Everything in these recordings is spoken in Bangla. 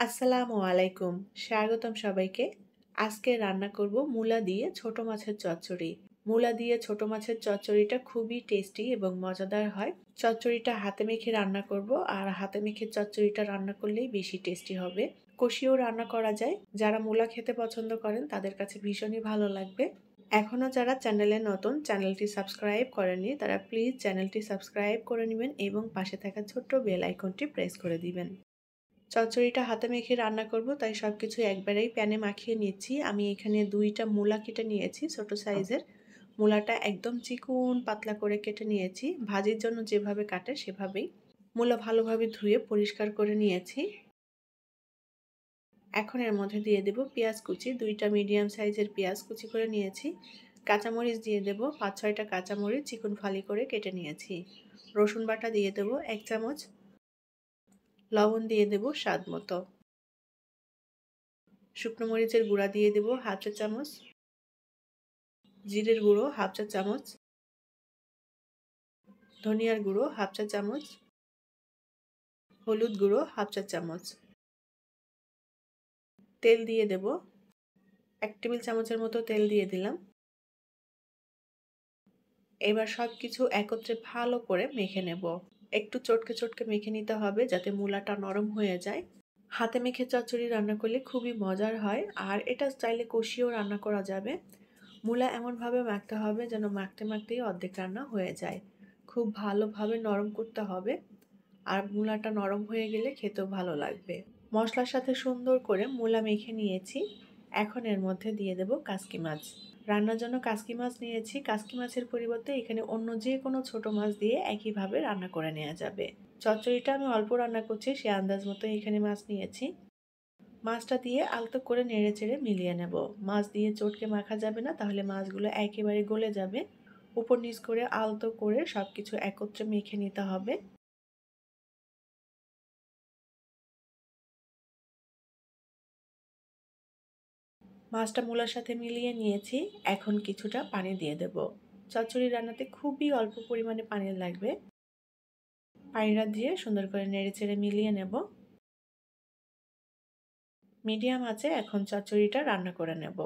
আসসালামু আলাইকুম। স্বাগতম সবাইকে। আজকে রান্না করব মূলা দিয়ে ছোট মাছের চচ্চড়ি। মূলা দিয়ে ছোট মাছের চচ্চড়িটা খুবই টেস্টি এবং মজাদার হয়। চচ্চড়িটা হাতে মেখে রান্না করব, আর হাতে মেখে চচ্চড়িটা রান্না করলেই বেশি টেস্টি হবে। কষিয়েও রান্না করা যায়। যারা মূলা খেতে পছন্দ করেন তাদের কাছে ভীষণই ভালো লাগবে। এখনও যারা চ্যানেলে নতুন, চ্যানেলটি সাবস্ক্রাইব করেননি, তারা প্লিজ চ্যানেলটি সাবস্ক্রাইব করে নেবেন এবং পাশে থাকা ছোট্ট বেল আইকনটি প্রেস করে দিবেন। চচ্চড়িটা হাতে মেখে রান্না করব, তাই সবকিছু একবারেই প্যানে মাখিয়ে নিচ্ছি। আমি এখানে 2টা মূলা কেটে নিয়েছি ছোট সাইজের। মূলাটা একদম চিকন পাতলা করে কেটে নিয়েছি, ভাজির জন্য যেভাবে কাটে সেভাবেই। মূলা ভালোভাবে ধুয়ে পরিষ্কার করে নিয়েছি। এখন এর মধ্যে দিয়ে দেব পেঁয়াজ কুচি। 2টা মিডিয়াম সাইজের পেঁয়াজ কুচি করে নিয়েছি। কাঁচামরিচ দিয়ে দেব 5-6টা কাঁচামরিচ চিকন ফালি করে কেটে নিয়েছি। রসুন বাটা দিয়ে দেব 1 চামচ। লবণ দিয়ে দেব স্বাদ মতো। শুকনো মরিচের গুঁড়া দিয়ে দেব 1/2 চা চামচ। জিরের গুঁড়ো 1/2 চা চামচ। ধনিয়ার গুঁড়ো 1/2 চা চামচ। হলুদ গুঁড়ো 1/2 চা চামচ। তেল দিয়ে দেব 1 টেবিল চামচের মতো তেল দিয়ে দিলাম। এবার সবকিছু একত্রে ভালো করে মেখে নেব। একটু চটকে চটকে মেখে নিতে হবে যাতে মূলাটা নরম হয়ে যায়। হাতে মেখে চচ্চড়ি রান্না করলে খুবই মজার হয়, আর এটা চাইলে কষিয়েও রান্না করা যাবে। মূলা এমনভাবে মাখতে হবে যেন মাখতে মাখতেই অর্ধেক রান্না হয়ে যায়। খুব ভালোভাবে নরম করতে হবে, আর মূলাটা নরম হয়ে গেলে খেতেও ভালো লাগবে। মশলার সাথে সুন্দর করে মূলা মেখে নিয়েছি। এখন এর মধ্যে দিয়ে দেব কাসকি মাছ। রান্নার জন্য কাসকি মাছ নিয়েছি। কাসকি মাছের পরিবর্তে এখানে অন্য যে কোনো ছোট মাছ দিয়ে একইভাবে রান্না করে নেওয়া যাবে। চচ্চড়িটা আমি অল্প রান্না করছি, সে আন্দাজ মতো এখানে মাছ নিয়েছি। মাছটা দিয়ে আলতো করে নেড়ে চেড়ে মিলিয়ে নেব। মাছ দিয়ে চটকে মাখা যাবে না, তাহলে মাছগুলো একেবারে গলে যাবে। উপর নিচ করে আলতো করে সবকিছু একত্রে মেখে নিতে হবে। মাছটা মূলার সাথে মিলিয়ে নিয়েছি। এখন কিছুটা পানি দিয়ে দেব। চচ্চড়ি রান্নাতে খুবই অল্প পরিমাণে পানি লাগবে। পানিটা দিয়ে সুন্দর করে নেড়ে চেড়ে মিলিয়ে নেব। মিডিয়াম আঁচে এখন চচ্চড়িটা রান্না করে নেব।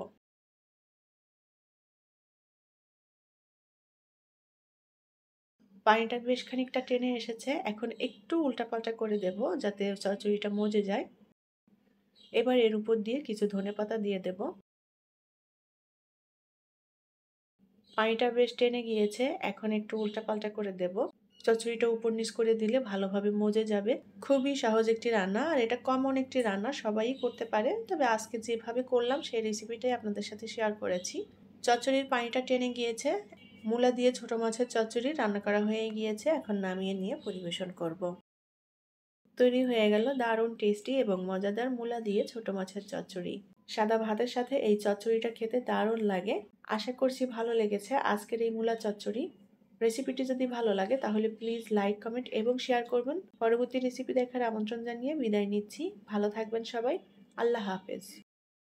পানিটা বেশ খানিকটা টেনে এসেছে। এখন একটু উল্টাপাল্টা করে দেব যাতে চচ্চড়িটা মজে যায়। এবার এর উপর দিয়ে কিছু ধনেপাতা দিয়ে দেব। পানিটা বেশ টেনে গিয়েছে, এখন একটু উল্টাপাল্টা করে দেব। চচ্চড়িটা উপর নিচ করে দিলে ভালোভাবে মজে যাবে। খুবই সহজ একটি রান্না, আর এটা কমন একটি রান্না, সবাই করতে পারে। তবে আজকে যেভাবে করলাম সেই রেসিপিটাই আপনাদের সাথে শেয়ার করেছি। চচ্চড়ির পানিটা টেনে গিয়েছে। মূলা দিয়ে ছোট মাছের চচ্চড়ি রান্না করা হয়ে গিয়েছে। এখন নামিয়ে নিয়ে পরিবেশন করব। তৈরি হয়ে গেল দারুণ টেস্টি এবং মজাদার মূলা দিয়ে ছোট মাছের চচ্চড়ি। সাদা ভাতের সাথে এই চচ্চড়িটা খেতে দারুণ লাগে। আশা করছি ভালো লেগেছে আজকের এই মূলা চচ্চড়ি। রেসিপিটি যদি ভালো লাগে তাহলে প্লিজ লাইক, কমেন্ট এবং শেয়ার করবেন। পরবর্তী রেসিপি দেখার আমন্ত্রণ জানিয়ে বিদায় নিচ্ছি। ভালো থাকবেন সবাই। আল্লাহ হাফেজ।